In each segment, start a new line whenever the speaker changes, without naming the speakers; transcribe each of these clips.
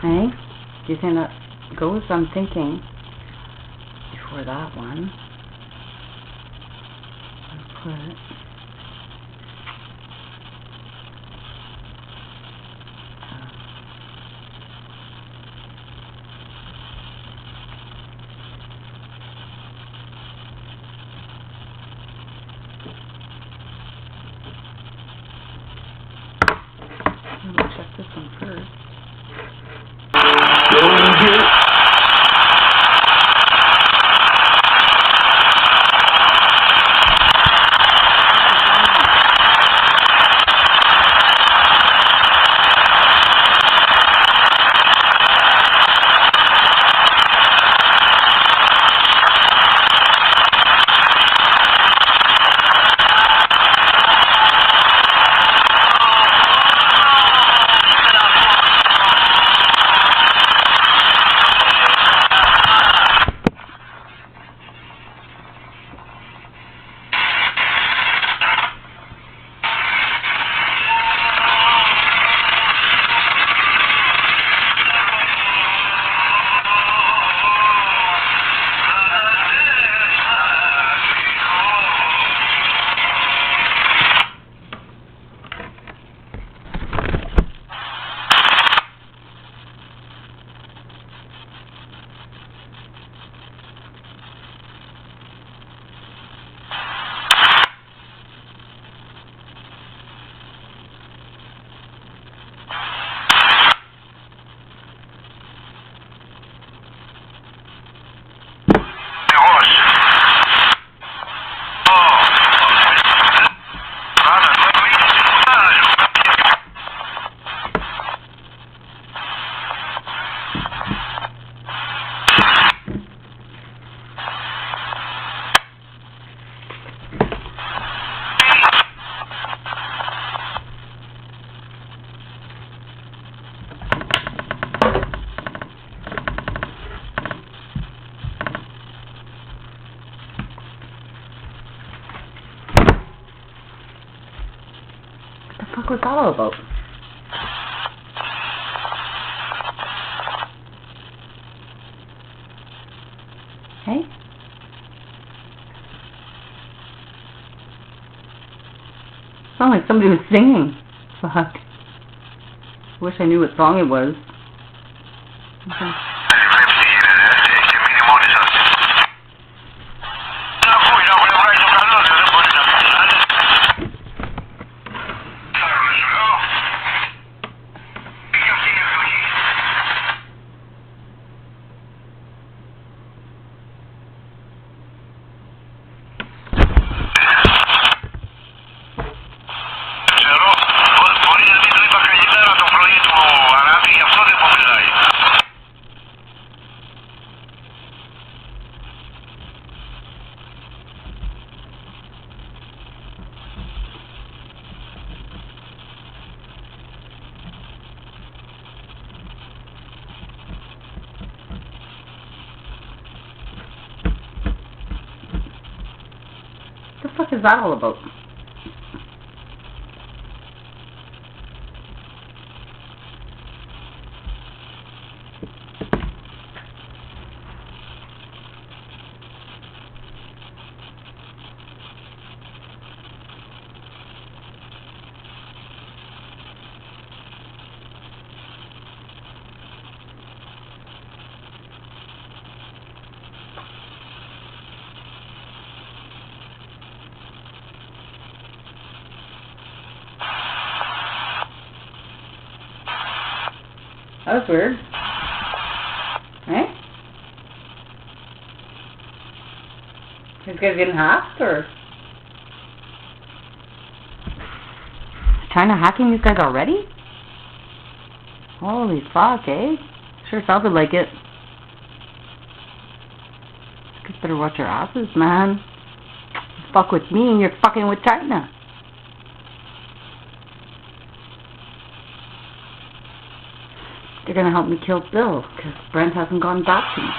Hey? Do you think that goes? I'm thinking before that one. I'll put let me check this one first. What was that all about? Hey? Sounded like somebody was singing. Fuck. Wish I knew what song it was. Okay. What the fuck is that all about? That was weird. Right? These guys getting hacked, or? China hacking these guys already? Holy fuck, eh? Sure sounded like it. You guys better watch your asses, man. You fuck with me and you're fucking with China. They're gonna help me kill Bill, because Brent hasn't gone back to me.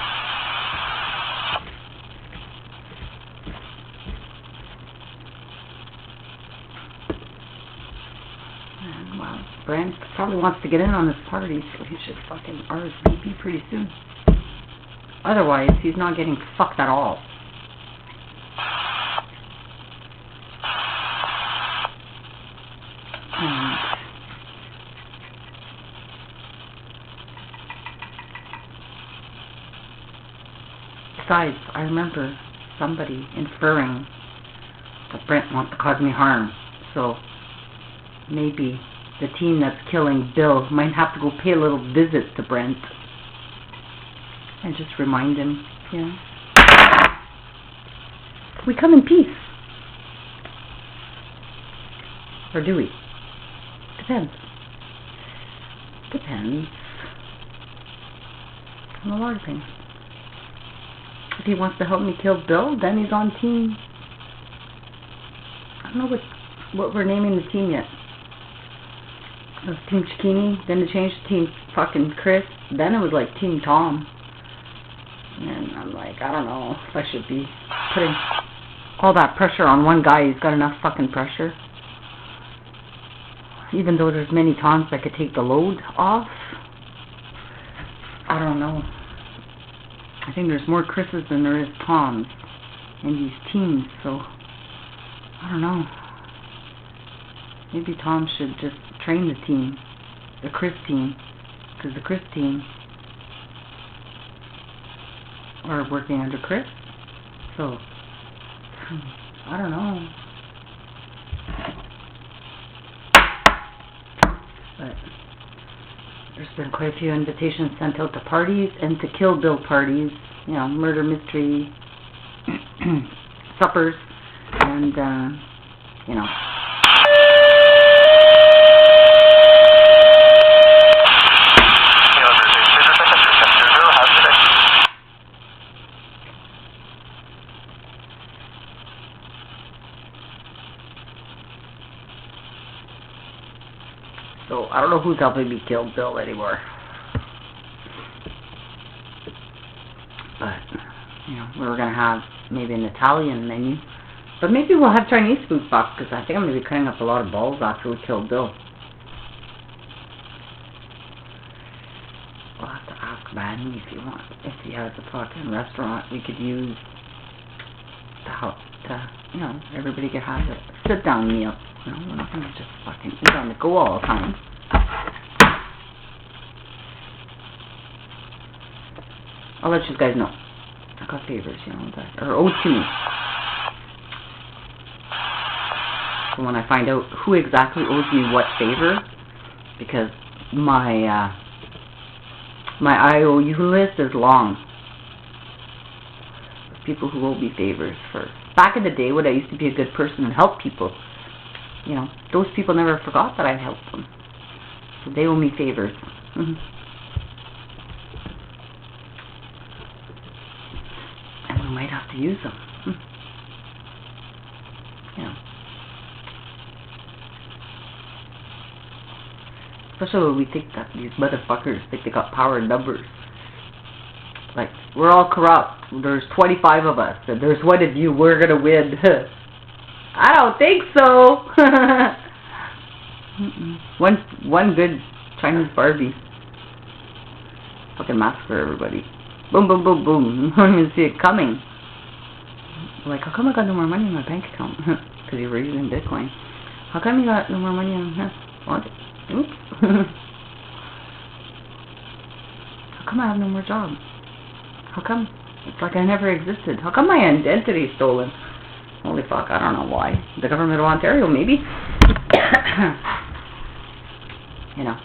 And, well, Brent Brent probably wants to get in on this party, so he should fucking RSVP pretty soon. Otherwise, he's not getting fucked at all. And besides, I remember somebody inferring that Brent wants to cause me harm, so maybe the team that's killing Bill might have to go pay a little visit to Brent and just remind him, you know, we come in peace. Or do we? Depends. Depends on a lot of things. If he wants to help me kill Bill, then he's on team. I don't know what we're naming the team yet. It was Team Chikini, then it changed to Team fucking Chris, then it was like Team Tom. And I'm like, I don't know if I should be putting all that pressure on one guy. He's got enough fucking pressure. Even though there's many Toms that could take the load off. I don't know. I think there's more Chris's than there is Toms in these teams, so I don't know. Maybe Tom should just train the team, the Chris team, because the Chris team are working under Chris, so I don't know. But there's been quite a few invitations sent out to parties and to Kill Bill parties, you know, murder mystery suppers, and you know. So I don't know who's helping me kill Bill anymore. But, you know, we were going to have maybe an Italian menu. But maybe we'll have Chinese food box, because I think I'm going to be cutting up a lot of balls after we kill Bill. We'll have to ask Manny if he has a fucking restaurant we could use to help, you know, everybody could have a sit-down meal. No, we're not going to just fucking eat on the go all the time. I'll let you guys know. I got favors, you know, that are owed to me. So when I find out who exactly owes me what favor, because my IOU list is long. People who owe me favors for back in the day when I used to be a good person and help people. You know, those people never forgot that I helped them. So they owe me favors. And we might have to use them. You know. Especially when we think that these motherfuckers think they got power in numbers. Like, we're all corrupt. There's 25 of us. And there's one of you. We're going to win. I don't think so. One good Chinese Barbie. Fucking massacre everybody. Boom, boom, boom, boom. You don't even see it coming. Like, how come I got no more money in my bank account? Because you were using Bitcoin. How come you got no more money in what? Oops. How come I have no more job? How come? It's like I never existed. How come my identity is stolen? Holy fuck, I don't know why. The government of Ontario, maybe? You know,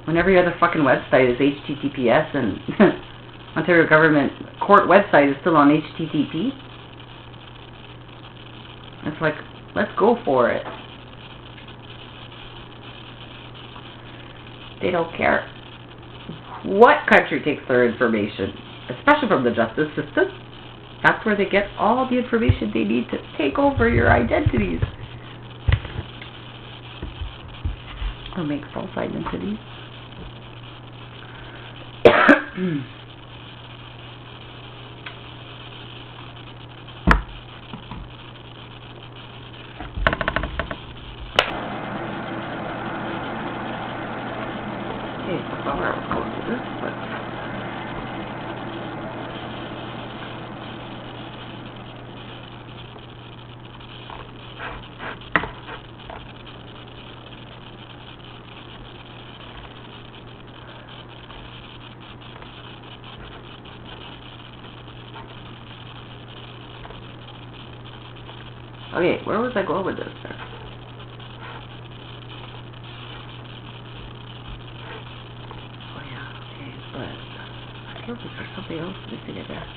when every other fucking website is HTTPS and Ontario government court website is still on HTTP. It's like, let's go for it. They don't care what country takes their information, especially from the justice system. That's where they get all the information they need to take over your identities. Or make false identities. saw where I was going with this, but... Okay, where was I going with this? Oh yeah, okay, but I feel like there's something else missing in there.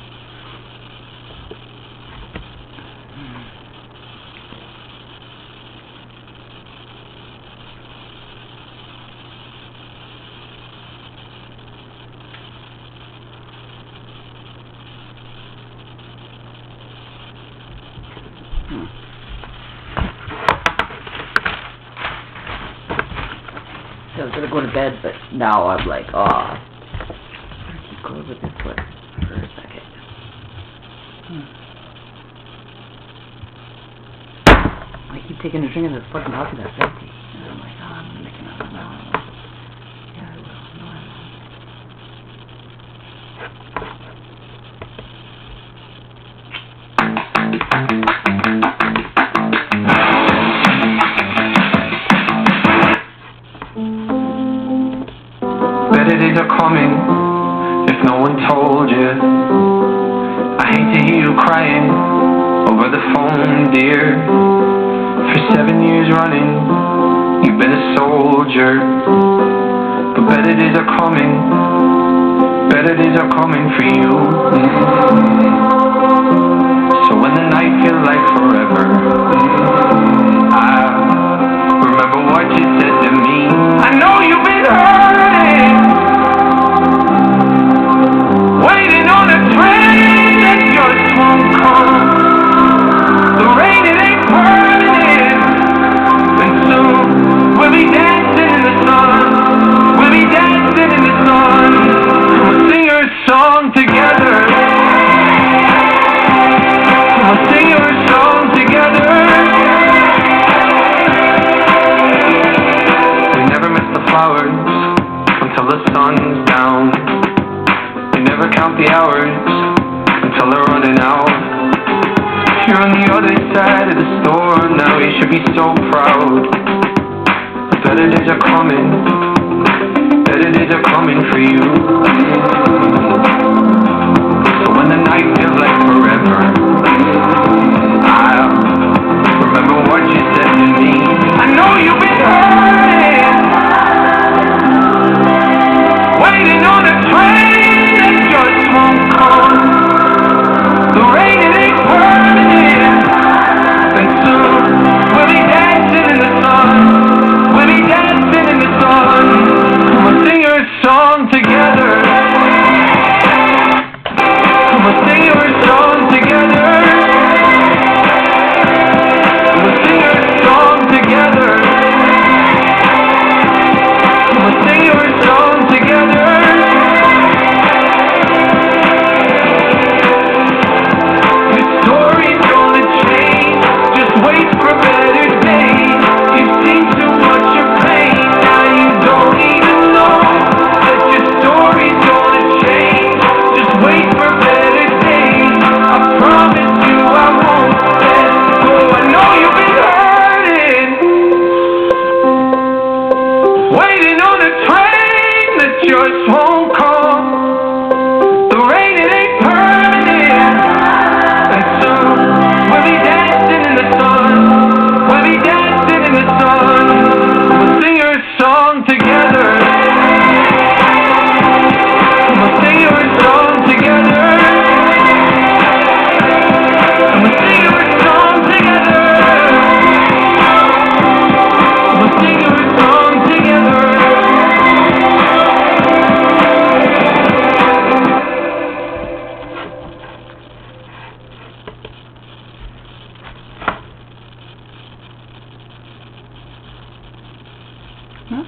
I was gonna go to bed, but now I'm like, oh, I'm gonna keep going with this one for a second. I keep taking a drink of this fucking coffee that's empty, and I'm like, oh, I'm gonna make another one. Yeah, I will. No, I
Better days are coming, if no one told you. I hate to hear you crying over the phone, dear. For 7 years running, you've been a soldier. But better days are coming, better days are coming for you. So when the night feels like forever, I remember what you said to me. I know you've been hurting, waiting on a train that just won't come. The rain, it ain't permanent, and soon we'll be dancing in the sun. We'll be dancing in the sun. We'll sing our song together. We'll sing our song together. We never miss the flowers until the sun's down. We never count the hours until they're running out. You're on the other side of the storm now, you should be so proud. The better days are coming, better days are coming for you. So when the night feels like forever, I'll remember what you said to me. I know you've been hurting, waiting on a train that just won't come. The rain, it ain't permanent, and soon we'll be dancing in the sun. We'll be dancing in the sun. We'll sing our song together. We'll sing our song together. We'll sing our song together. We'll sing our song together. Your story's gonna change. Just wait for better days. You've seen too much of pain. Now you don't even know that your story's gonna change. Just wait for better days. I promise you I won't let go. I know you've been hurting, waiting on a train that just won't come. The rain, it ain't permanent, and soon we'll be dancing in the sun. We'll be dancing in the sun. We'll sing our song together. We'll sing our song together. We'll sing our song together. We'll sing our song together.
Huh?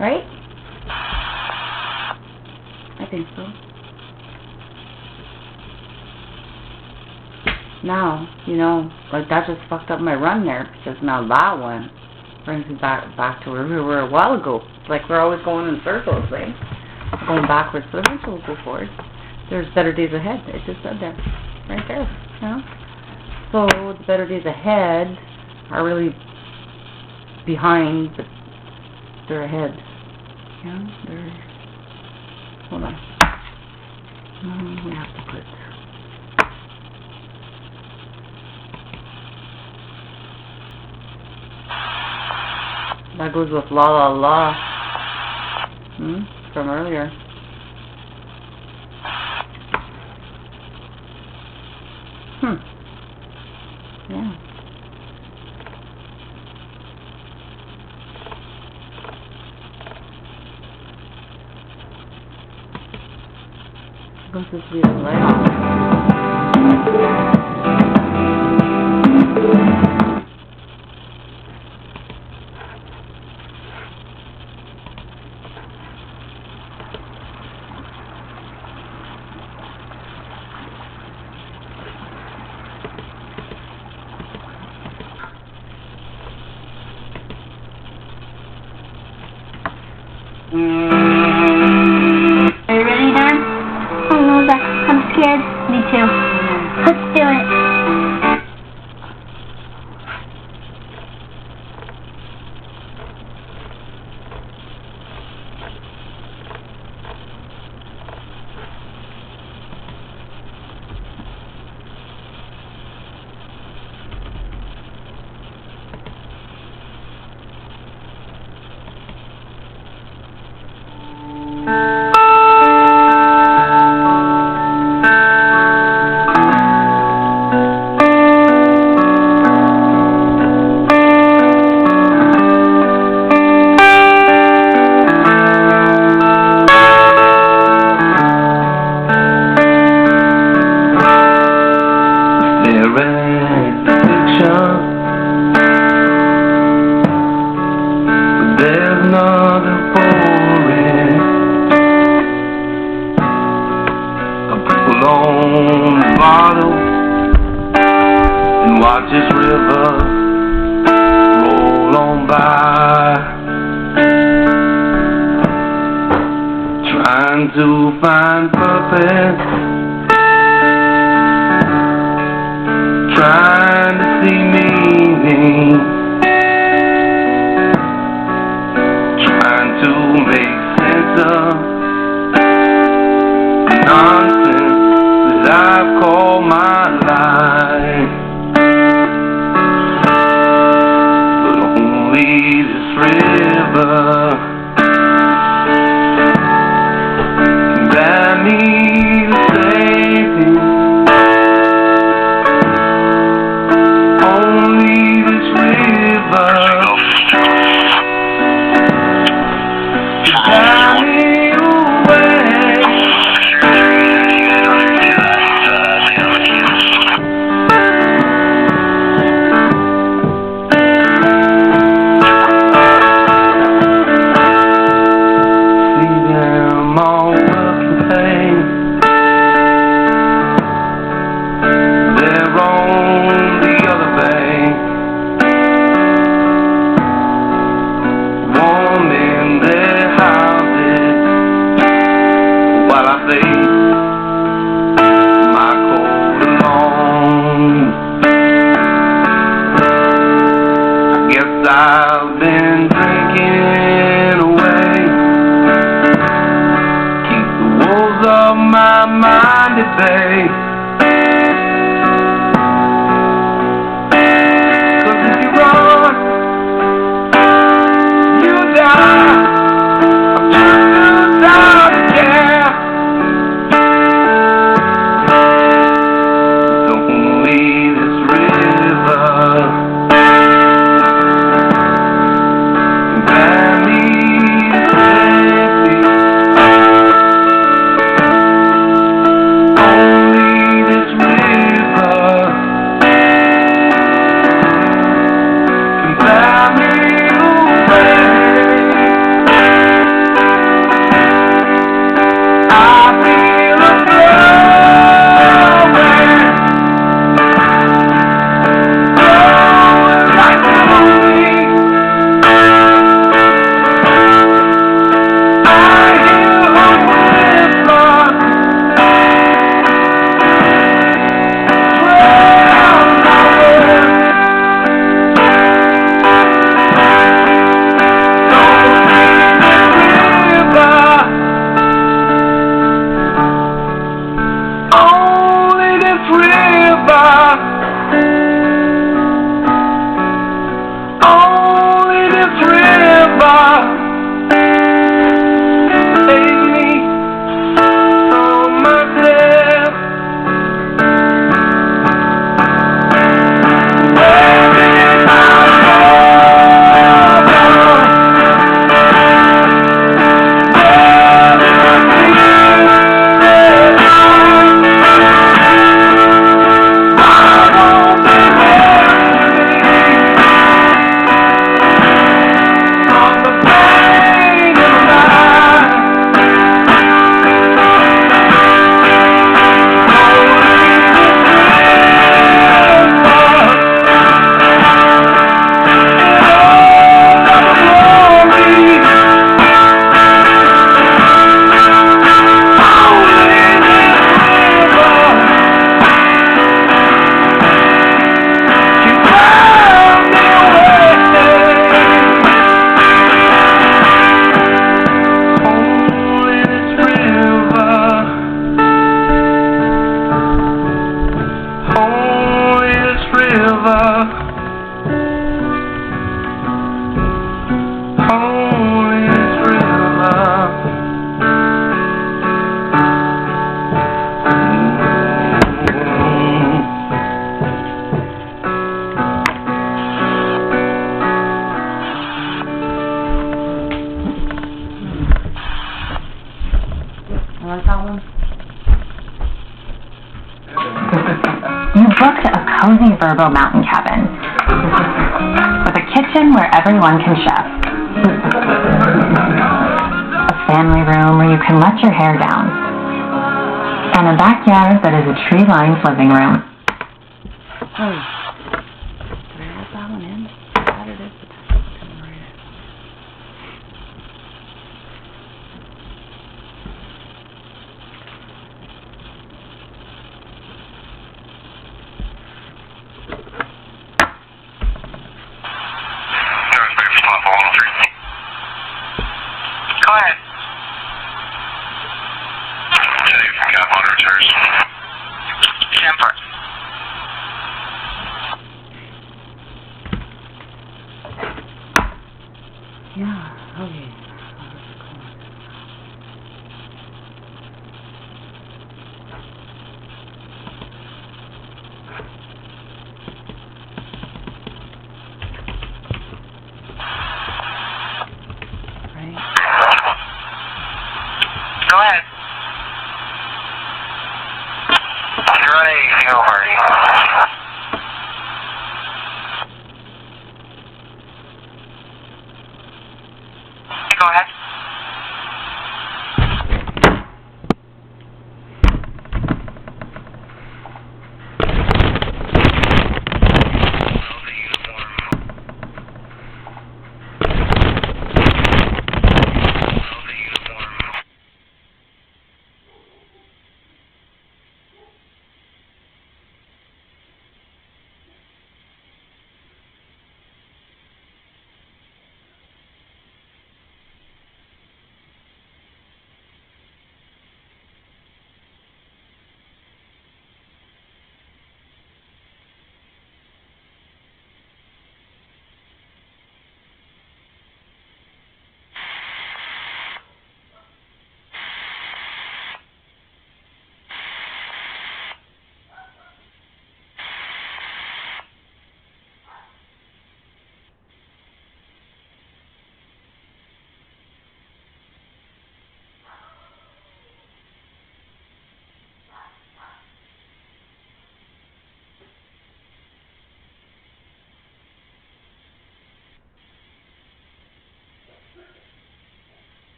Right? I think so. now, you know, like that just fucked up my run there, because now that one brings me back to where we were a while ago. It's like we're always going in circles, right? Going backwards, but eventually we'll go forward. There's better days ahead. It just said that right there, you know? So the better days ahead are really behind, but they're ahead. Yeah, they're... Hold on. We have to put... That goes with la la la. From earlier. Yeah. Supposed to be the light on.
Are you ready, hon? Oh, Rosa, I'm scared. Me too. Let's do it.
To find purpose, trying to see meaning, trying to make sense of the nonsense that I've called my life. But only this river me the same. Only this river to carry me away. See them all working pain. They're on the other bank, warming their houses while I face my cold alone. I guess I've been drinking away, keep the wolves of my mind at bay. Only river. Holiest river.
I like that one.
You booked a cozy Verbo mountain cabin with a kitchen where everyone can chef, a family room where you can let your hair down, and a backyard that is a tree-lined living room.
Oh, did I add that one in? That it is. Didn't write it.
Go ahead. Temper.
Yeah, okay. Right.
Go ahead. You're ready. Go, Hardy.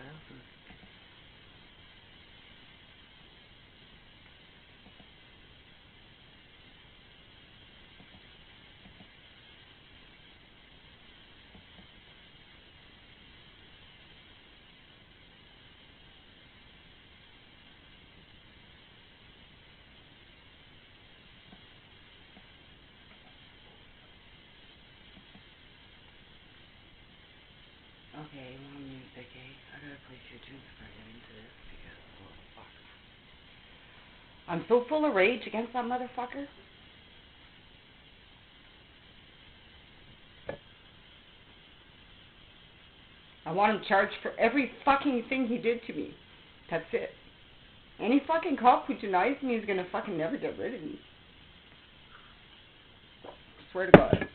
else is... Okay, more music, eh? I gotta play a few tunes before I get into this because, oh fuck. I'm so full of rage against that motherfucker. I want him charged for every fucking thing he did to me. That's it. Any fucking cop who denies me is gonna fucking never get rid of me. I swear to God.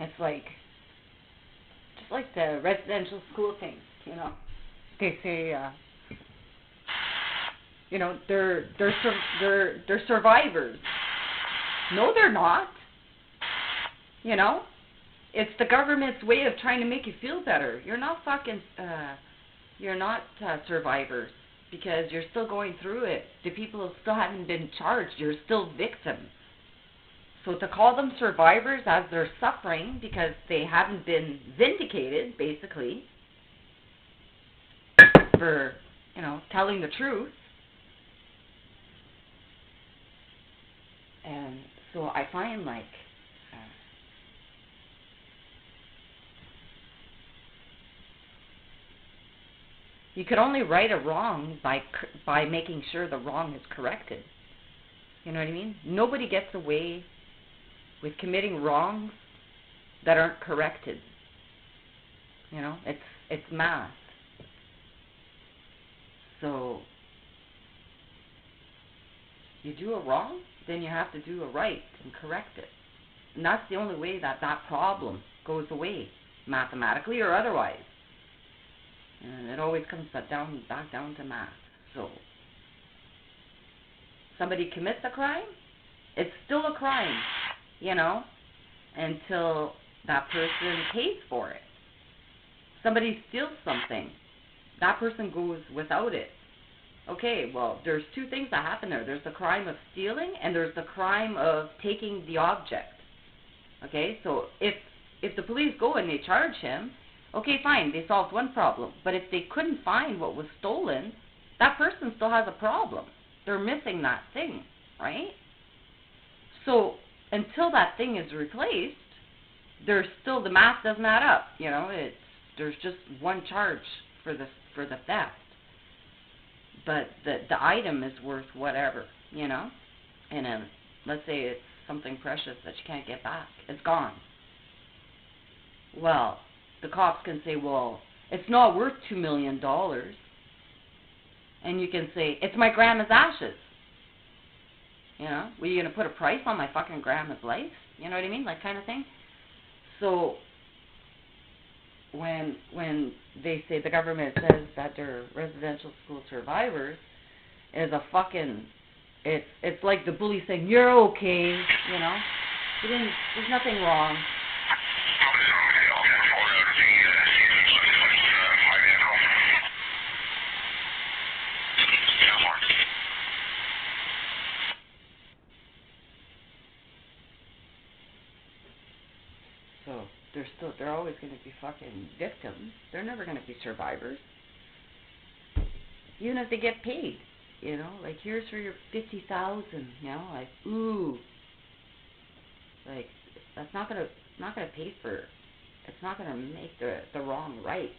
It's like, just like the residential school thing, you know. They say, you know, they're survivors. No, they're not. You know, it's the government's way of trying to make you feel better. You're not fucking, you're not survivors because you're still going through it. The people who still haven't been charged, you're still victims. So to call them survivors as they're suffering because they haven't been vindicated, basically, for, you know, telling the truth. And so I find, like, you could only right a wrong by making sure the wrong is corrected. You know what I mean? Nobody gets away with committing wrongs that aren't corrected. You know, it's math. So you do a wrong, then you have to do a right and correct it. And that's the only way that that problem goes away, mathematically or otherwise. And it always comes back down to math. So somebody commits a crime, it's still a crime, you know, until that person pays for it. Somebody steals something, that person goes without it. Okay, well, there's two things that happen there. There's the crime of stealing and there's the crime of taking the object. Okay, so if the police go and they charge him, okay, fine, they solved one problem. But if they couldn't find what was stolen, that person still has a problem. They're missing that thing, right? So until that thing is replaced, there's still, the math doesn't add up. You know, there's just one charge for the theft. But the item is worth whatever, you know? And then let's say it's something precious that you can't get back. It's gone. Well, the cops can say, well, it's not worth $2 million. And you can say, it's my grandma's ashes. You know, were you going to put a price on my fucking grandma's life? You know what I mean? That kind of thing. So when they say, the government says that they're residential school survivors, is a fucking, it's like the bully saying, you're okay, you know? There's nothing wrong. So they're always going to be fucking victims. They're never going to be survivors. Even if they get paid, you know, like, here's for your $50,000, you know, like, ooh, like, that's not gonna pay for, it's not gonna make the wrong right,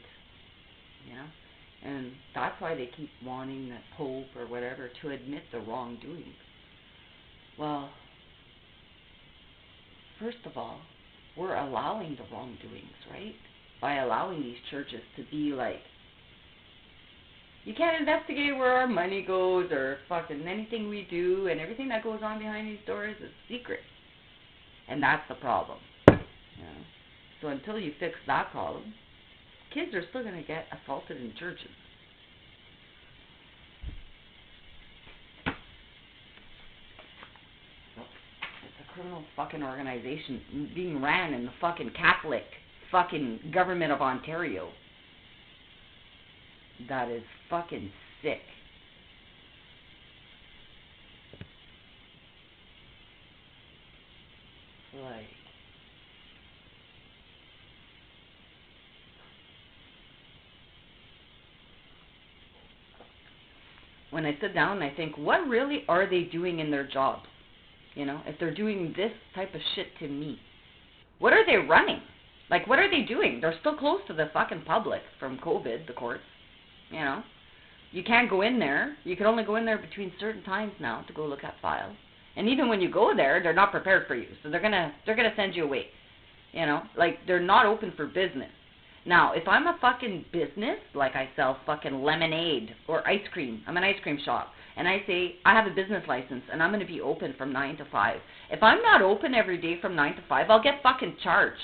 you know, and that's why they keep wanting the Pope or whatever to admit the wrongdoing. Well, first of all, we're allowing the wrongdoings, right? By allowing these churches to be like, you can't investigate where our money goes or fucking anything we do, and everything that goes on behind these doors is secret. And that's the problem. You know? So until you fix that problem, kids are still going to get assaulted in churches. criminal fucking organization being ran in the fucking Catholic fucking government of Ontario. That is fucking sick. Like, when I sit down and I think, what really are they doing in their jobs? You know, if they're doing this type of shit to me, what are they running? Like, what are they doing? They're still closed to the fucking public from COVID, the courts. You know, you can't go in there. You can only go in there between certain times now to go look at files. And even when you go there, they're not prepared for you, so they're gonna send you away. You know, like, they're not open for business. Now, if I'm a fucking business, like I sell fucking lemonade or ice cream, I'm an ice cream shop, and I say I have a business license and I'm going to be open from 9 to 5. If I'm not open every day from 9 to 5, I'll get fucking charged.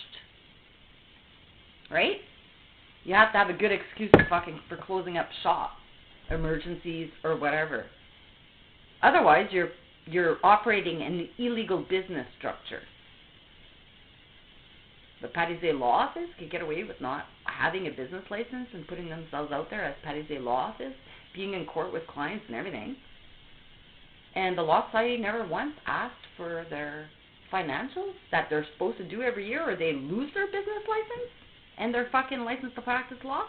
Right? You have to have a good excuse for closing up shop, emergencies or whatever. Otherwise, you're operating an illegal business structure. The PEDOS law office could get away with not having a business license and putting themselves out there as PEDOS law office, being in court with clients and everything. And the Law Society never once asked for their financials that they're supposed to do every year, or they lose their business license and their fucking license to practice law.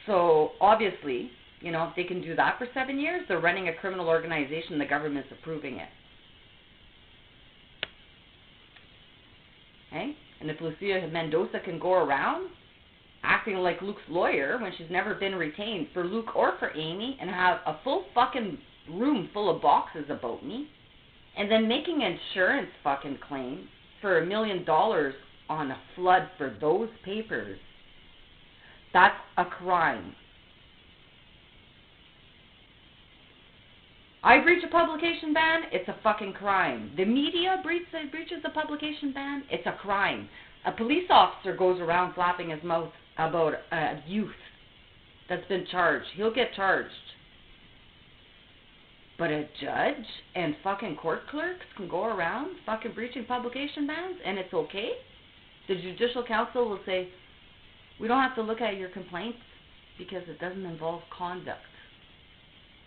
So obviously, you know, if they can do that for 7 years, they're running a criminal organization, the government's approving it. Okay? And if Lucia Mendoza can go around acting like Luke's lawyer when she's never been retained for Luke or for Amy, and have a full fucking room full of boxes about me, and then making insurance fucking claim for $1 million on a flood for those papers, that's a crime. I breach a publication ban, it's a fucking crime. The media breaches a publication ban, it's a crime. A police officer goes around flapping his mouth about a youth that's been charged. He'll get charged. But a judge and fucking court clerks can go around fucking breaching publication bans and it's okay? The Judicial Council will say, we don't have to look at your complaints because it doesn't involve conduct.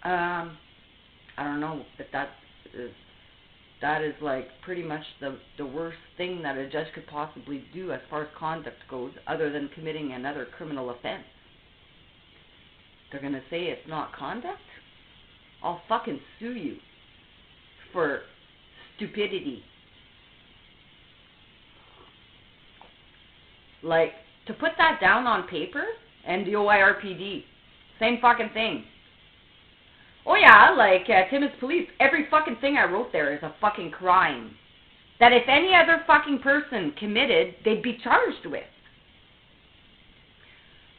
I don't know if that is like pretty much the worst thing that a judge could possibly do as far as conduct goes, other than committing another criminal offense. They're going to say it's not conduct? I'll fucking sue you for stupidity. Like, to put that down on paper, and the OIRPD, same fucking thing. Oh yeah, like Timmins Police, every fucking thing I wrote there is a fucking crime that if any other fucking person committed, they'd be charged with.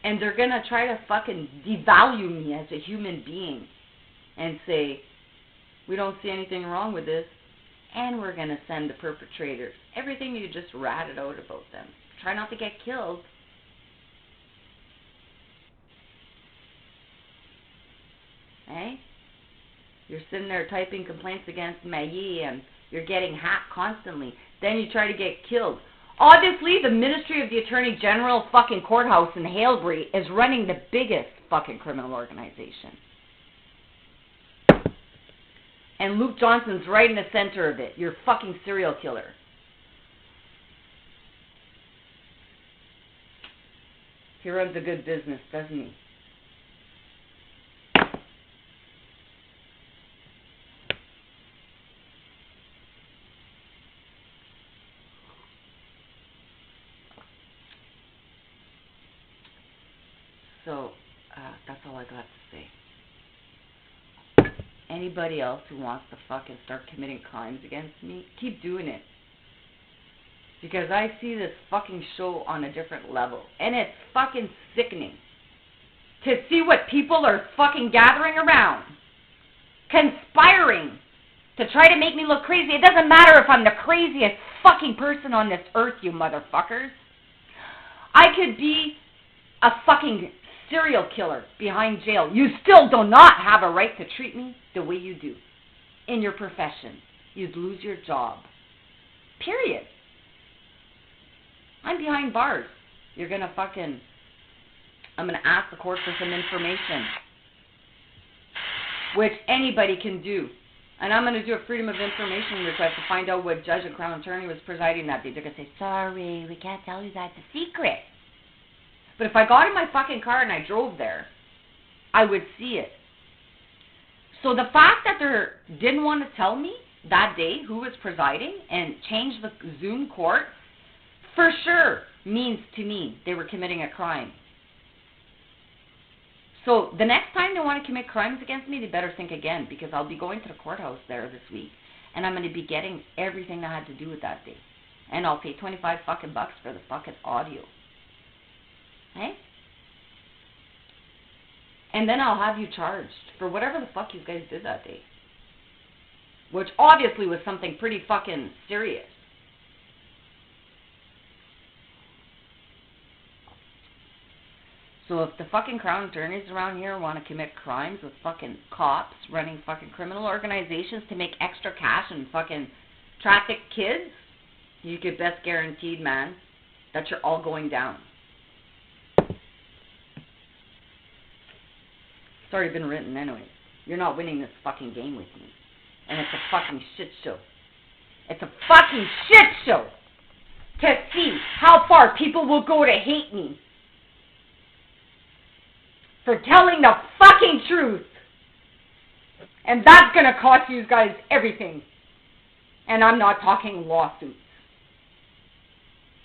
And they're gonna try to fucking devalue me as a human being and say, we don't see anything wrong with this, and we're gonna send the perpetrators everything you just ratted out about them. Try not to get killed. Eh? You're sitting there typing complaints against Maillet and you're getting hacked constantly. Then you try to get killed. Obviously, the Ministry of the Attorney General fucking courthouse in Hailbury is running the biggest fucking criminal organization. And Luke Johnson's right in the center of it. You're a fucking serial killer. He runs a good business, doesn't he? So, that's all I got to say. Anybody else who wants to fucking start committing crimes against me, keep doing it. Because I see this fucking show on a different level. And it's fucking sickening to see what people are fucking gathering around, conspiring to try to make me look crazy. It doesn't matter if I'm the craziest fucking person on this earth, you motherfuckers. I could be a fucking serial killer behind jail. You still do not have a right to treat me the way you do. in your profession. You'd lose your job. Period. I'm behind bars. You're going to fucking... I'm going to ask the court for some information, which anybody can do. And I'm going to do a Freedom of Information request to find out what judge and crown attorney was presiding that day. They're going to say, sorry, we can't tell you that. It's a secret. But if I got in my fucking car and I drove there, I would see it. So the fact that they didn't want to tell me that day who was presiding and change the Zoom court, for sure means to me they were committing a crime. So the next time they want to commit crimes against me, they better think again, because I'll be going to the courthouse there this week, and I'm going to be getting everything that had to do with that day. And I'll pay 25 fucking bucks for the fucking audio. Hey? And then I'll have you charged for whatever the fuck you guys did that day. Which obviously was something pretty fucking serious. So if the fucking crown attorneys around here want to commit crimes with fucking cops running fucking criminal organizations to make extra cash and fucking traffic kids, you could best guaranteed, man, that you're all going down. It's already been written anyway. You're not winning this fucking game with me. And it's a fucking shit show. It's a fucking shit show to see how far people will go to hate me for telling the fucking truth. And that's going to cost you guys everything. And I'm not talking lawsuits.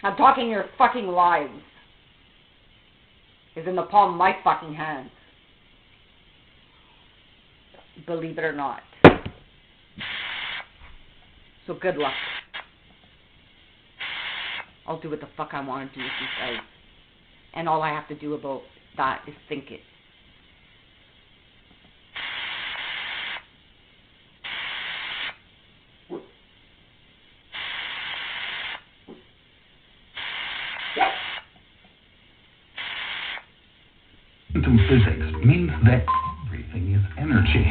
I'm talking your fucking lives. Is in the palm of my fucking hands. Believe it or not. So good luck. I'll do what the fuck I want to do with you guys. And all I have to do about that is think it.
Quantum physics means that everything is energy.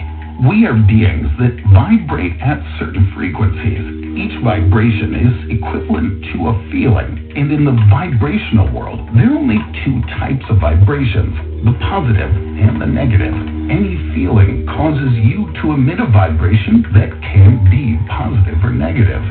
We are beings that vibrate at certain frequencies. Each vibration is equivalent to a feeling. And in the vibrational world, there are only two types of vibrations, the positive and the negative. Any feeling causes you to emit a vibration that can be positive or negative.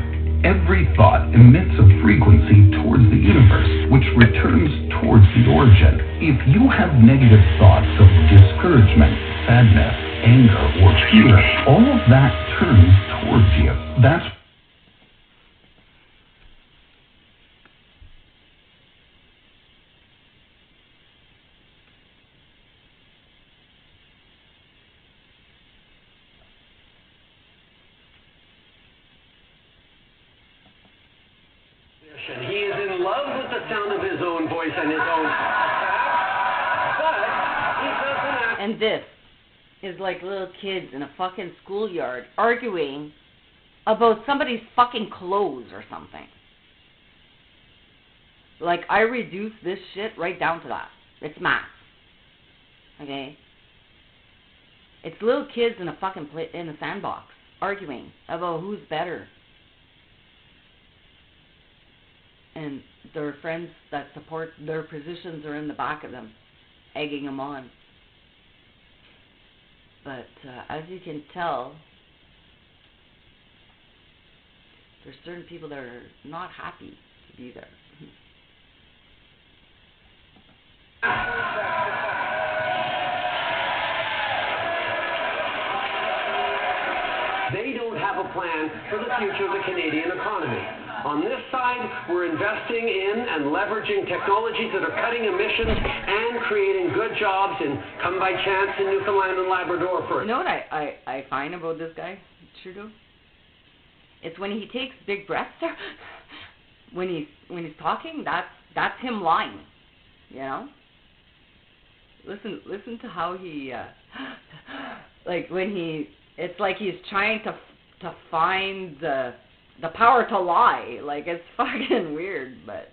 Every thought emits a frequency towards the universe, which returns towards the origin. If you have negative thoughts of discouragement, sadness, anger, or fear, all of that turns towards you. That's
He is in love with the sound of his own voice and his own but he doesn't have.
And this is like little kids in a fucking schoolyard arguing about somebody's fucking clothes or something. Like, I reduce this shit right down to that. It's math. Okay? It's little kids in a fucking in a sandbox arguing about who's better. And their friends that support their positions are in the back of them, egging them on. But as you can tell, there's certain people that are not happy to be there.
They don't have a plan for the future of the Canadian economy. On this side, we're investing in and leveraging technologies that are cutting emissions and creating good jobs in Come By Chance in Newfoundland and Labrador. For
You know what I find about this guy, Trudeau? It's when he takes big breaths there, when he's talking, that's him lying, you know? Listen to how he, like when it's like he's trying to find the power to lie. Like, it's fucking weird, but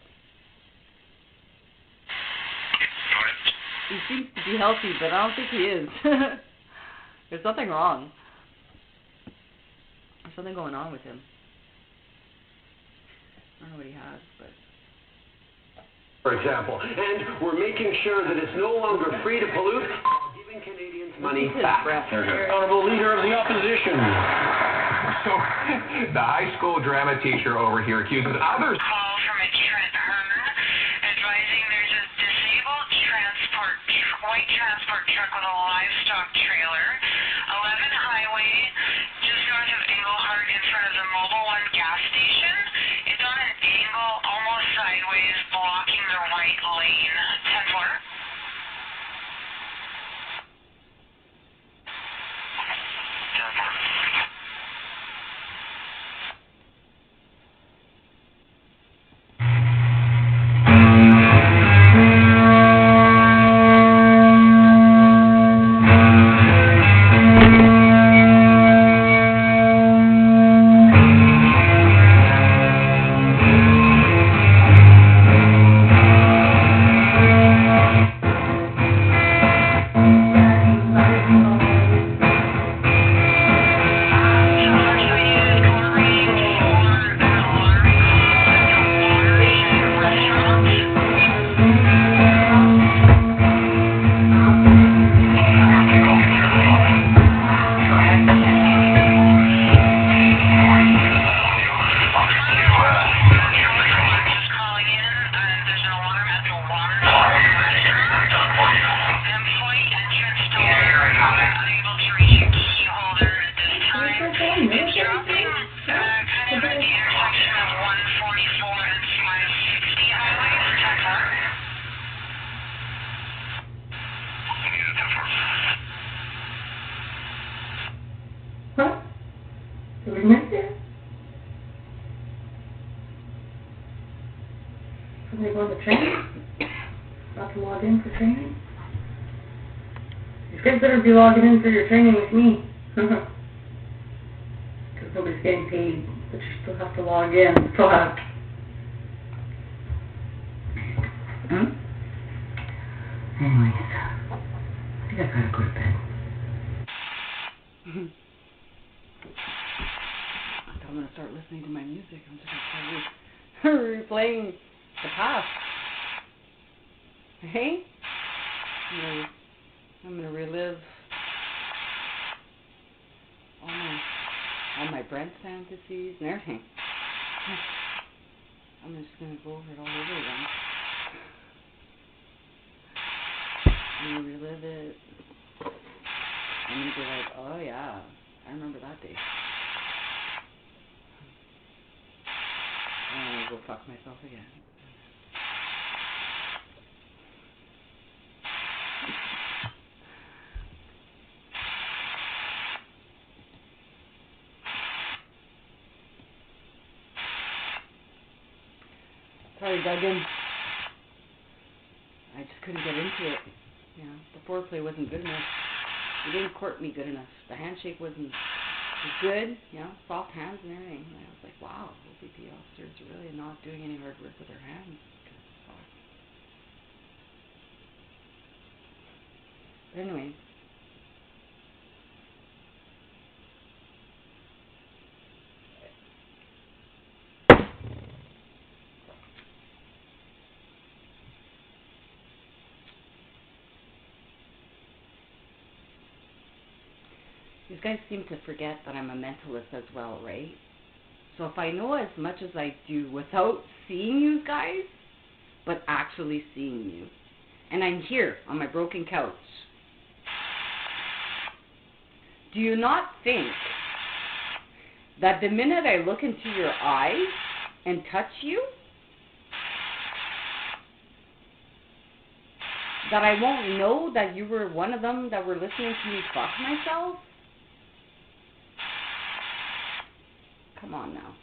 he seems to be healthy, but I don't think he is. There's nothing wrong. There's something going on with him. I don't know what he has, but...
For example, and we're making sure that it's no longer free to pollute while giving Canadians money back.
Honorable Leader of the Opposition. So, the high school drama teacher over here accuses others.
Call from a HIM.HER advising there's a disabled white transport truck with a livestock trailer, 11 highway, just north of Engelhart in front of the Mobile One gas station. It's on an angle, almost sideways, blocking the right lane. 10-4.
Somebody going to training? About to log in for training? You guys better be logging in for your training with me. Because nobody's getting paid, but you still have to log in. Still have. Anyways, I think I gotta go to bed. I thought I'm gonna start listening to my music. I'm just gonna start replaying the past. Hey? I'm gonna relive all my Brent fantasies and everything. I'm just gonna go over it all over again. I'm gonna relive it. I'm gonna be like, oh yeah, I remember that day. And I'm gonna go fuck myself again. Sorry, Duggan. I just couldn't get into it. You know, the foreplay wasn't good enough. You didn't court me good enough. The handshake wasn't good, you know, soft hands and everything. And I was like, wow, OPP officers are really not doing any hard work with their hands. But anyway. These guys seem to forget that I'm a mentalist as well, right? So if I know as much as I do without seeing you guys, but actually seeing you, and I'm here on my broken couch, do you not think that the minute I look into your eyes and touch you, that I won't know that you were one of them that were listening to me fuck myself? Come on now.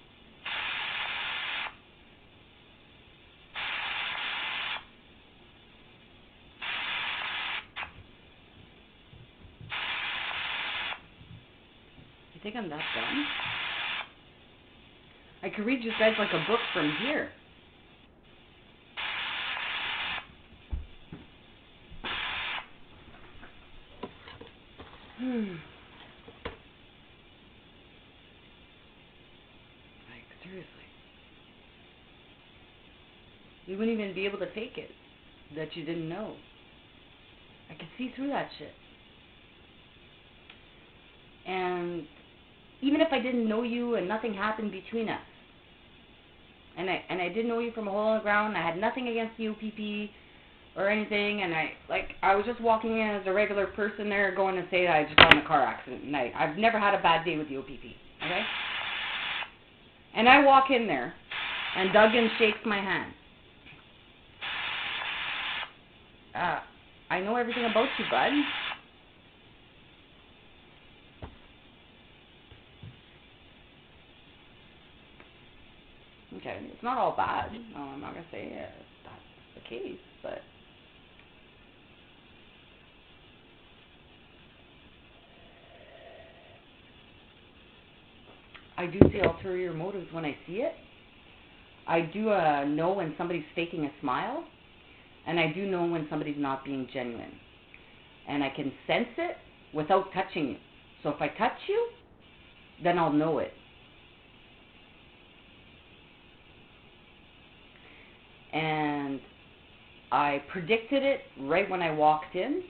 You think I'm that dumb? I could read you guys like a book from here. Seriously. You wouldn't even be able to fake it, that you didn't know. I could see through that shit. And even if I didn't know you and nothing happened between us, and I didn't know you from a hole in the ground, I had nothing against the OPP or anything, and I was just walking in as a regular person there going to say that I just got in a car accident, and I've never had a bad day with the OPP, okay? And I walk in there, and Duggan shakes my hand. I know everything about you, bud. Okay, it's not all bad. No, I'm not going to say that's the case, but I do see ulterior motives when I see it. I do know when somebody's faking a smile, and I do know when somebody's not being genuine. And I can sense it without touching you. So if I touch you, then I'll know it. And I predicted it right when I walked in.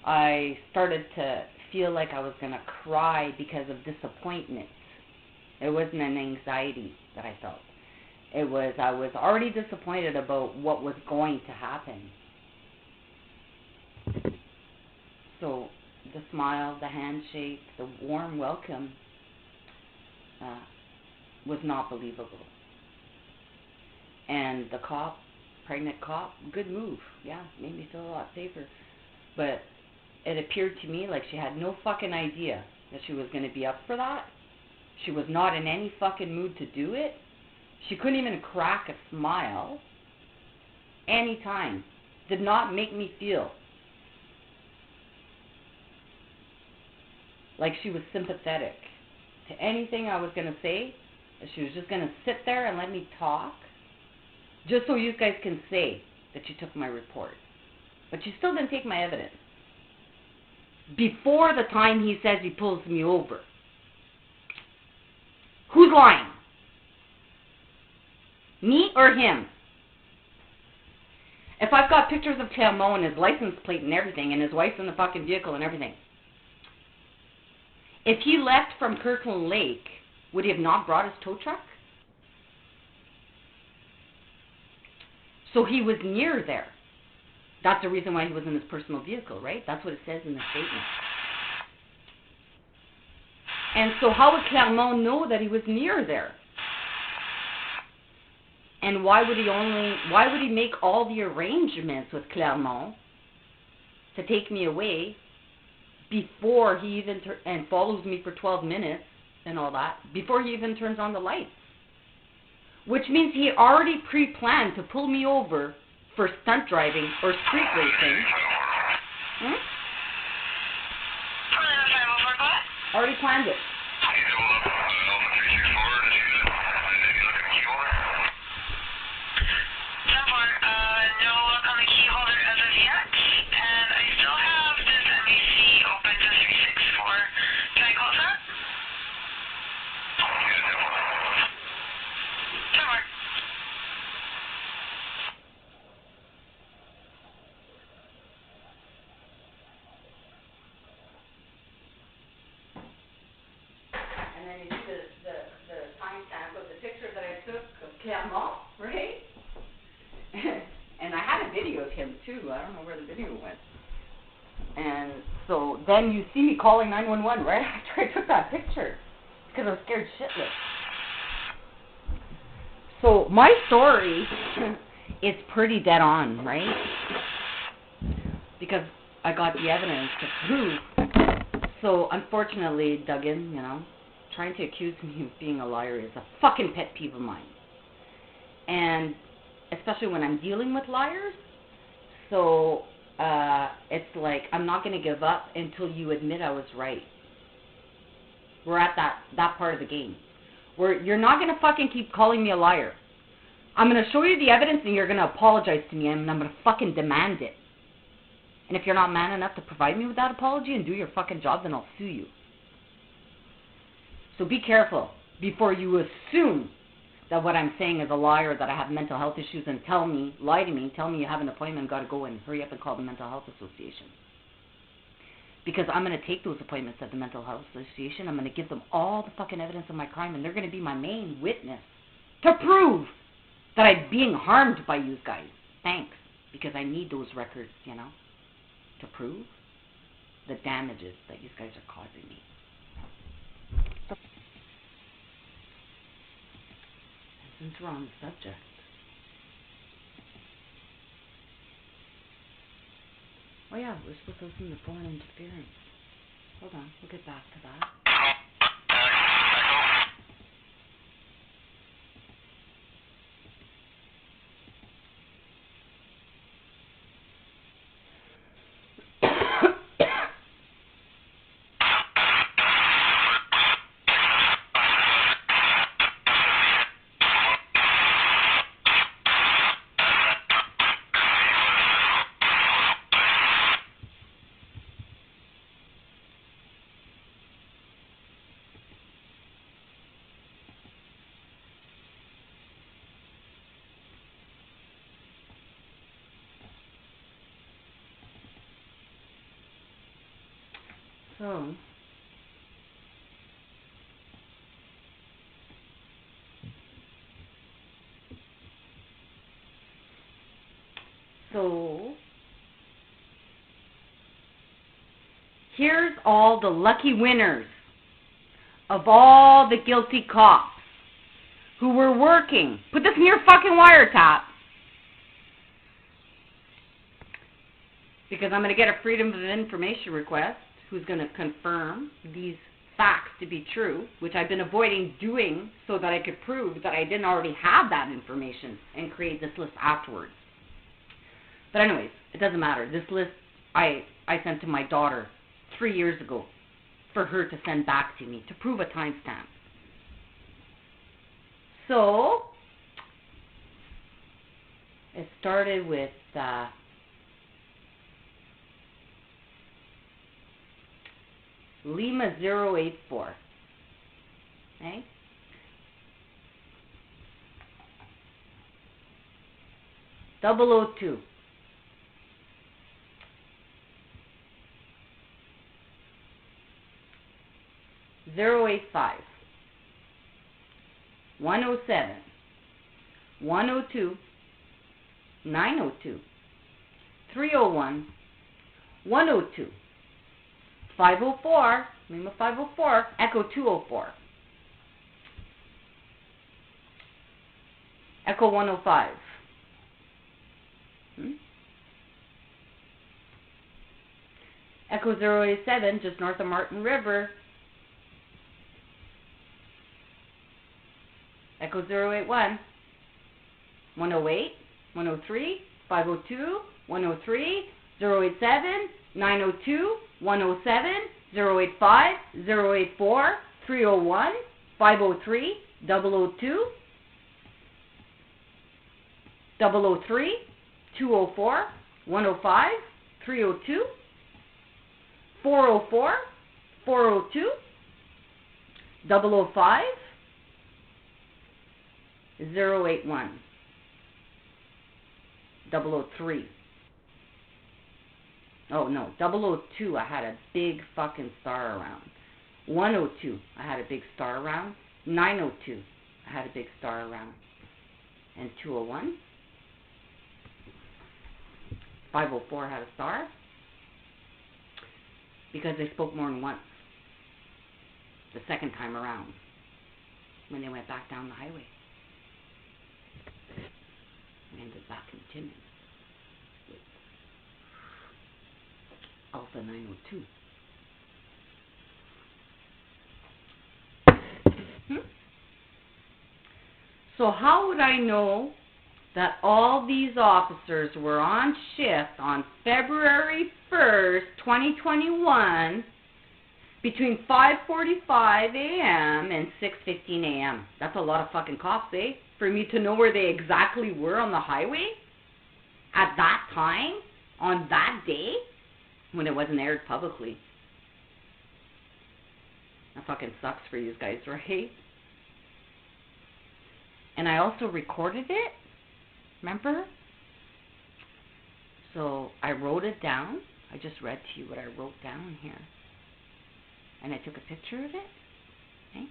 I started to feel like I was going to cry because of disappointment. It wasn't an anxiety that I felt. It was, I was already disappointed about what was going to happen. So the smile, the handshake, the warm welcome was not believable. And the cop, pregnant cop, good move. Yeah, made me feel a lot safer. But it appeared to me like she had no fucking idea that she was going to be up for that. She was not in any fucking mood to do it. She couldn't even crack a smile anytime. Did not make me feel like she was sympathetic to anything I was going to say. She was just going to sit there and let me talk just so you guys can say that you took my report. But you still didn't take my evidence. Before the time he says he pulls me over. Who's lying? Me or him? If I've got pictures of Clermont and his license plate and everything, and his wife's in the fucking vehicle and everything, if he left from Kirkland Lake, would he have not brought his tow truck? So he was near there. That's the reason why he was in his personal vehicle, right? That's what it says in the statement. And so how would Clermont know that he was near there? And why would he make all the arrangements with Clermont to take me away before he even and follows me for 12 minutes and all that, before he even turns on the lights? Which means he already pre-planned to pull me over for stunt driving or street racing. Already planned it.
No luck on the key holder as of yet, and I still have this MEC open to 364. Can I close that? Sure.
And then you do the timestamp of the picture that I took of Clermont, right? And I had a video of him too. I don't know where the video went. And so then you see me calling 911 right after I took that picture because I was scared shitless. So my story is pretty dead on, right? Because I got the evidence to prove. So unfortunately, Duggan, you know, trying to accuse me of being a liar is a fucking pet peeve of mine. And especially when I'm dealing with liars. So it's like, I'm not going to give up until you admit I was right. We're at that part of the game. Where you're not going to fucking keep calling me a liar. I'm going to show you the evidence and you're going to apologize to me and I'm going to fucking demand it. And if you're not man enough to provide me with that apology and do your fucking job, then I'll sue you. So be careful before you assume that what I'm saying is a lie or that I have mental health issues and lie to me, tell me you have an appointment, got to go and hurry up and call the Mental Health Association. Because I'm going to take those appointments at the Mental Health Association. I'm going to give them all the fucking evidence of my crime, and they're going to be my main witness to prove that I'm being harmed by you guys. Thanks. Because I need those records, you know, to prove the damages that you guys are causing me. Since we're on the subject, oh yeah, we're supposed to listen to foreign interference. Hold on, we'll get back to that. So here's all the lucky winners of all the guilty cops who were working. Put this in your fucking wiretap. Because I'm going to get a Freedom of Information request who's going to confirm these facts to be true, which I've been avoiding doing so that I could prove that I didn't already have that information and create this list afterwards. But anyways, it doesn't matter. This list I sent to my daughter 3 years ago for her to send back to me to prove a timestamp. So it started with Lima 084. Okay? .002. 085, 107, 102, 902, 301, 102, 504, Lima 504, Echo 204, Echo 105. Echo 087, just north of Martin River. Echo 081, 108, 103, 502, 103, 087, 902, 107, 085, 084, 301, 503, 002, 003, 204, 105, 302, 404, 402, 005, 081, 003. Oh no, 002 I had a big fucking star around. 102 I had a big star around. 902 I had a big star around. And 201, 504 had a star. Because they spoke more than once. The second time around. When they went back down the highway. We ended back in Timmins. With Alpha 902. So how would I know that all these officers were on shift on February 1st, 2021 between 5:45 a.m. and 6:15 a.m.? That's a lot of fucking cops, eh? For me to know where they exactly were on the highway at that time, on that day, when it wasn't aired publicly. That fucking sucks for you guys, right? And I also recorded it, remember? So I wrote it down. I just read to you what I wrote down here. And I took a picture of it. Okay.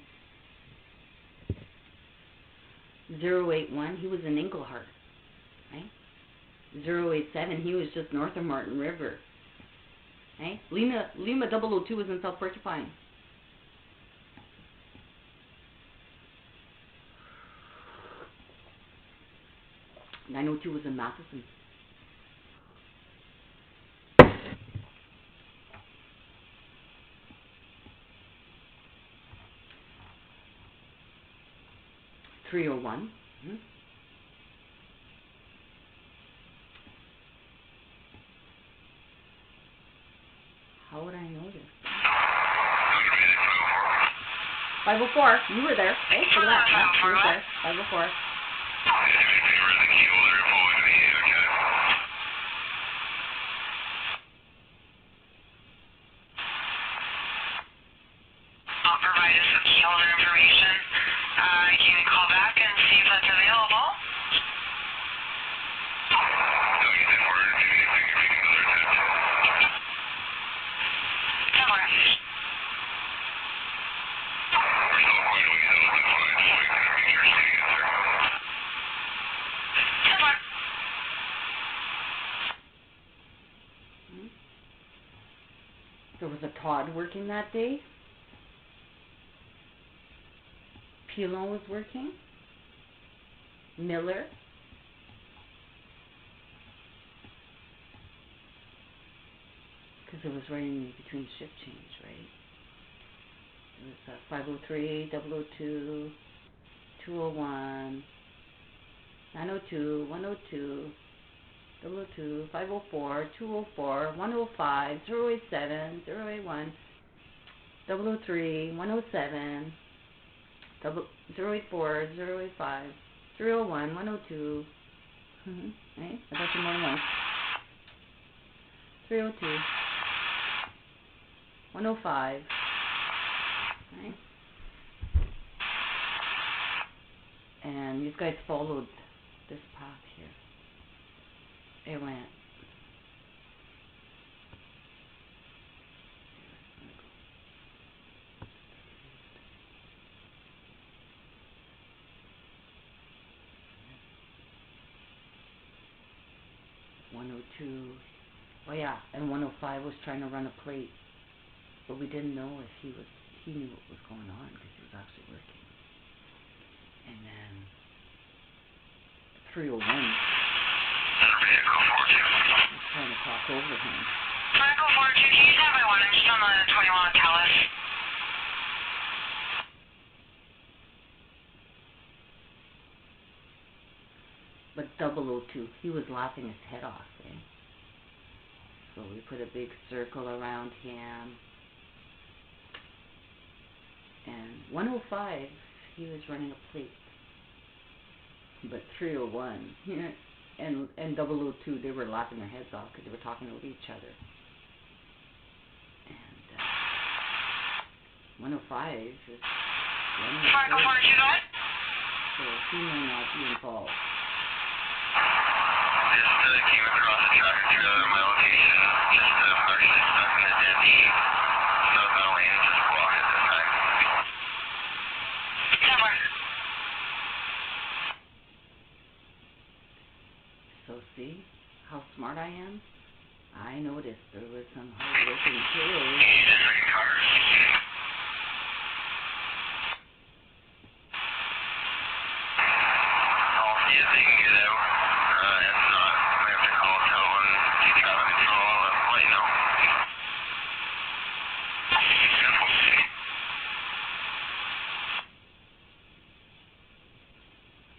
081, he was in Englehart. Right? 087, he was just north of Martin River. Okay. Lima 002 was in South Porcupine. .902 was in Matheson. .301. How would I know this? 504. You were there. Hey, look at that. Yeah, you were there. 504.
I'll provide us some key holder information. You can call back and see if that's available.
There was a Todd working that day. Pilon was working. Miller. Because it was right in between shift change, right? It was 503, 002, 201, 902, 102, 002, 504, 204, 105, 087, 081, 003, 107, 084, 085, 301, 102. Right? I got you more than one. 302, 105. Right? And these guys followed this path here. It went. Oh yeah, and 105 was trying to run a plate, but we didn't know if he knew what was going on because he was actually working. And then 301 was trying to cross over him.
Vehicle 42, can you have my one? I'm just on the 21 with Talis.
But 002, he was laughing his head off, eh? So we put a big circle around him. And 105, he was running a plate. But 301, and 002, they were laughing their heads off because they were talking over each other. And 105 is running a
Vehicle 42,
plate.
go ahead.
So he may not be involved.
Just came across a tractor trailer at my location. Just partially stuck in the dead heat. Southbound lane is just blocked at this time.
So see how smart I am? I noticed there was some hard-working crews.
I'll see if they can get out. If not, we have to call tow and get traffic control and let you know.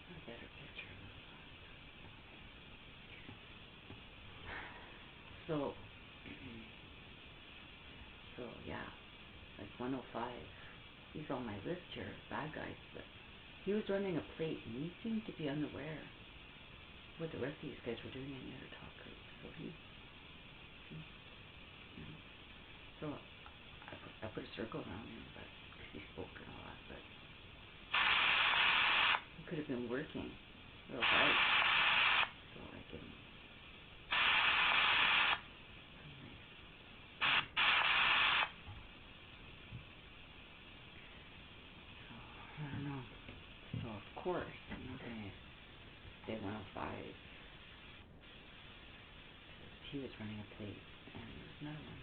A better picture of this. So yeah, like 105, he's on my list here, bad guys, but he was running a plate and he seemed to be unaware what the rest of these guys were doing in the other talk group. So I put a circle around him, but because he spoke and all that, but he could have been working real hard. So I give him. So, I don't know. So, of course, I'm not going to say 105. He was running a plate, and there's another one.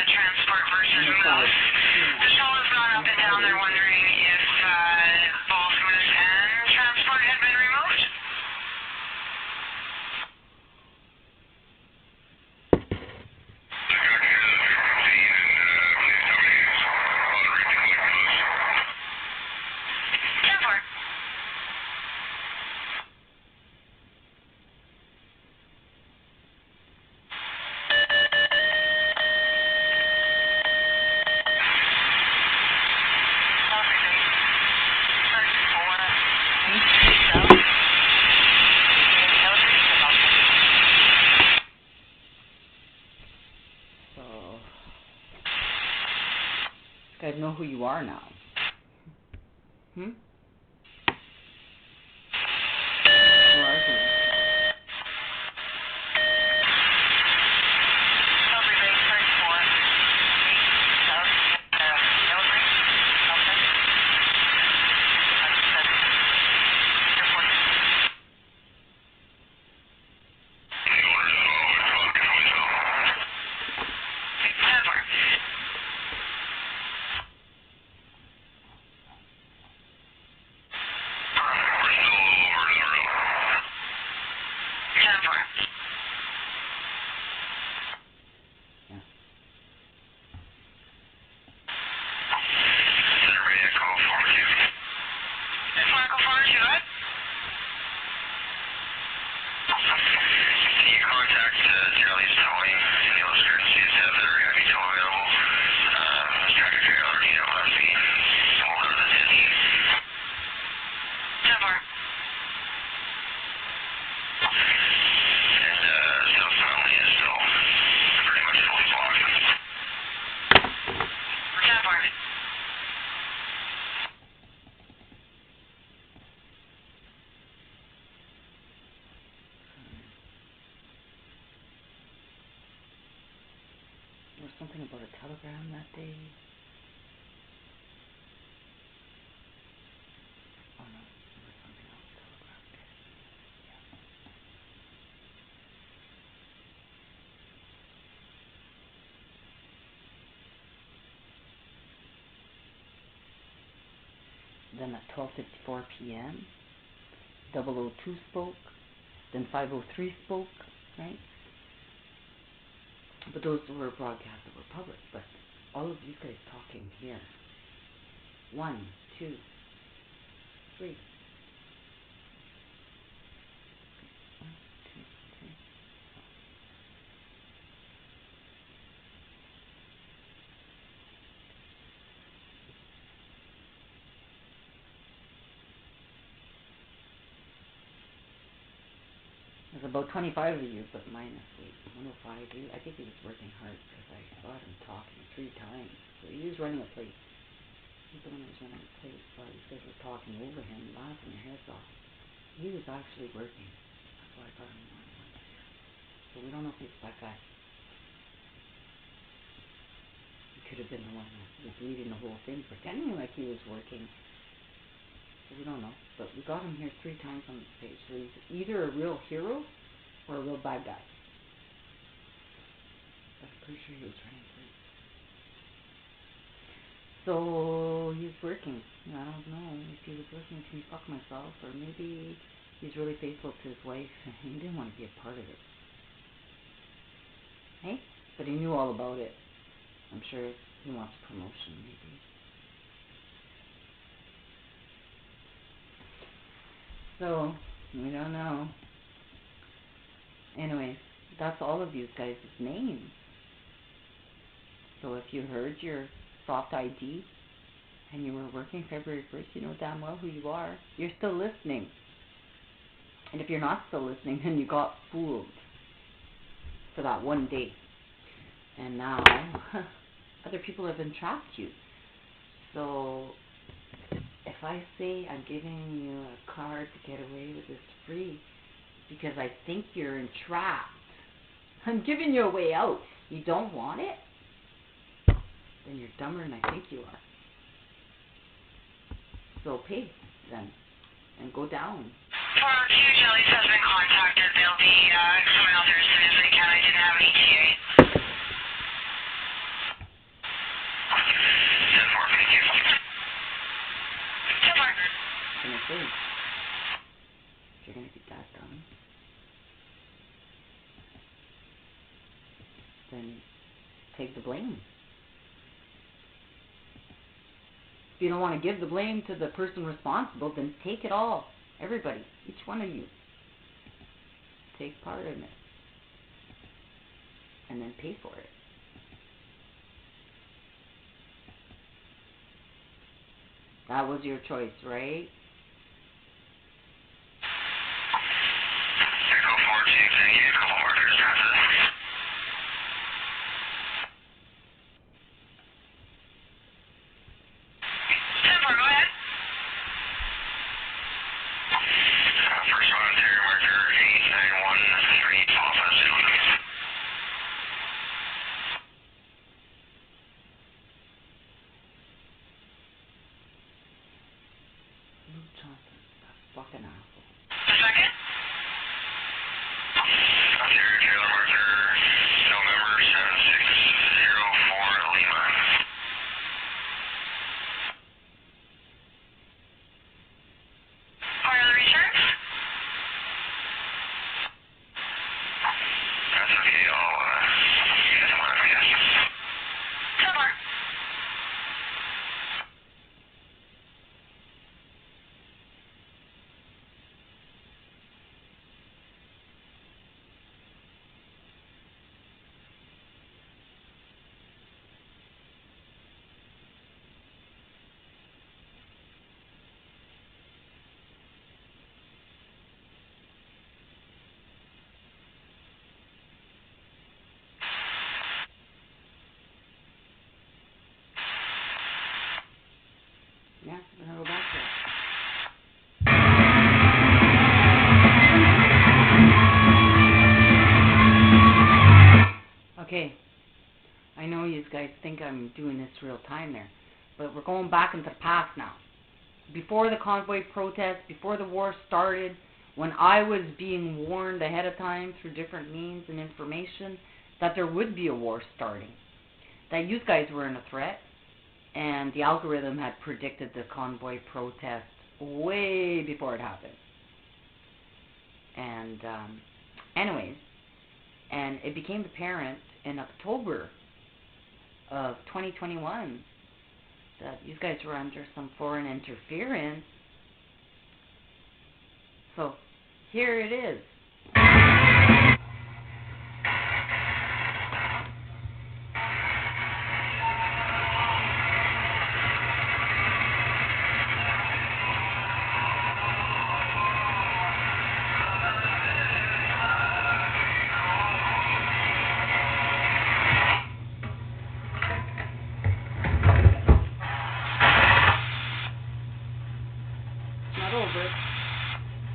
Transport versus Moose. The show's gone up and down. They're wondering if both Moose and Transport had been removed.
You guys know who you are now. Who are you? There was something about a telegram that day. Oh no, there was something else. Telegram. Yeah. Then at 12:54 p.m., 002 spoke. Then 503 spoke, right? But those were broadcasts that were public. But all of these guys talking here. 1, 2, 3. 1, 2, 3. There's about 25 of you, but minus 105. I think he was working hard because I saw him talking 3 times. So he was running a plate. He's the one that was running a plate while these guys were talking over him, laughing their heads off. He was actually working. That's why I got him on one here. So we don't know if it's that guy. He could have been the one that was leading the whole thing, pretending like he was working. So we don't know. But we got him here 3 times on the page. So he's either a real hero or a real bad guy. But I'm pretty sure he was running plates. So he's working. I don't know if he was working to me fuck myself, or maybe he's really faithful to his wife and he didn't want to be a part of it. Hey? But he knew all about it. I'm sure he wants promotion, maybe. So, we don't know. Anyway, that's all of you guys' names. So if you heard your soft ID, and you were working February 1st, you know damn well who you are. You're still listening. And if you're not still listening, then you got fooled for that one day. And now, other people have entrapped you. So, if I say I'm giving you a card to get away with this free because I think you're entrapped, I'm giving you a way out. You don't want it? Then you're dumber than I think you are. So pay then and go down.
For Q Jellies has been contacted. They'll be coming out there as soon as they can. I didn't have any TA. 10-4, thank you. 10-4.
I'm gonna say, if you're gonna get that done, then take the blame. If you don't want to give the blame to the person responsible, then take it all. Everybody, each one of you. Take part in it. And then pay for it. That was your choice, right? Johnson, that fucking asshole.
Second? Taylor Marker, November 7604 Lima. What are the returns? That's okay, I'll get it tomorrow, I guess. 10-4.
Yeah, we're gonna go back to it. Okay, I know you guys think I'm doing this real time there, but we're going back into the past now. Before the convoy protest, before the war started, when I was being warned ahead of time through different means and information that there would be a war starting, that you guys were in a threat, and the algorithm had predicted the convoy protest way before it happened. And anyways, and it became apparent in October of 2021 that you guys were under some foreign interference. So here it is.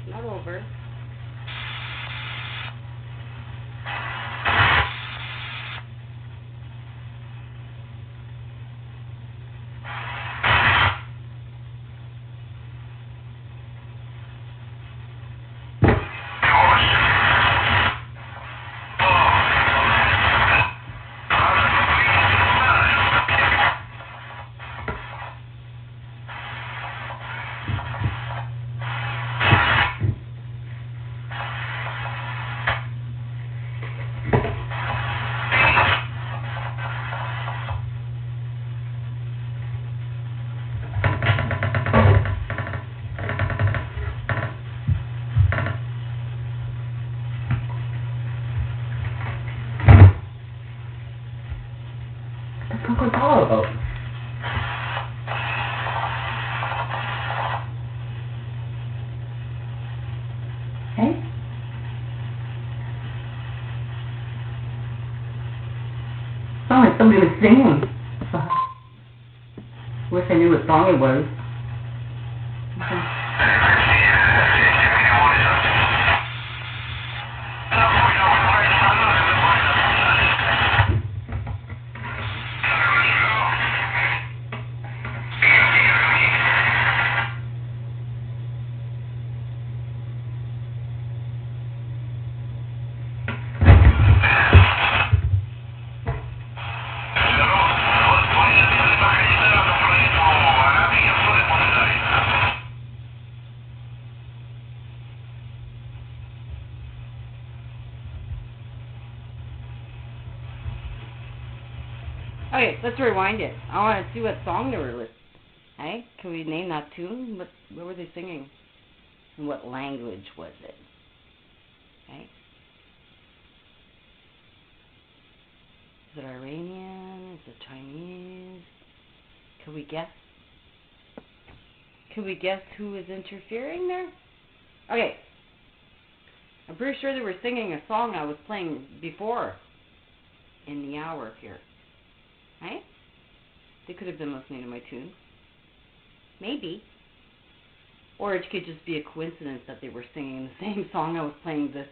Not over. somebody was singing. Wish I knew what song it was.
Okay, let's rewind it. I want to see what song they were listening. Hey, can we name that tune? What were they singing? And what language was it? Okay. Is it Iranian? Is it Chinese? Can we guess? Can we guess who is interfering there? Okay. I'm pretty sure they were singing a song I was playing before in the hour here. Right? They could have been listening to my tune. Maybe. Or it could just be a coincidence that they were singing the same song I was playing this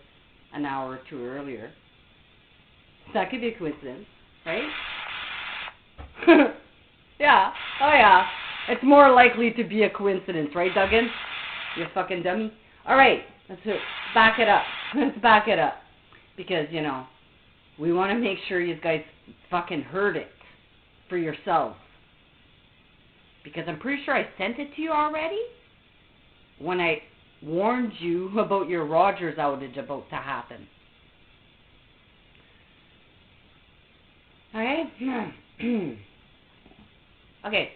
an hour or two earlier. That could be a coincidence, right? Yeah. Oh yeah. It's more likely to be a coincidence, right, Duggan? You fucking dummy. Alright, let's back it up. Let's back it up. Because, you know, we want to make sure you guys fucking heard it for yourselves. Because I'm pretty sure I sent it to you already when I warned you about your Rogers outage about to happen. Okay? Okay.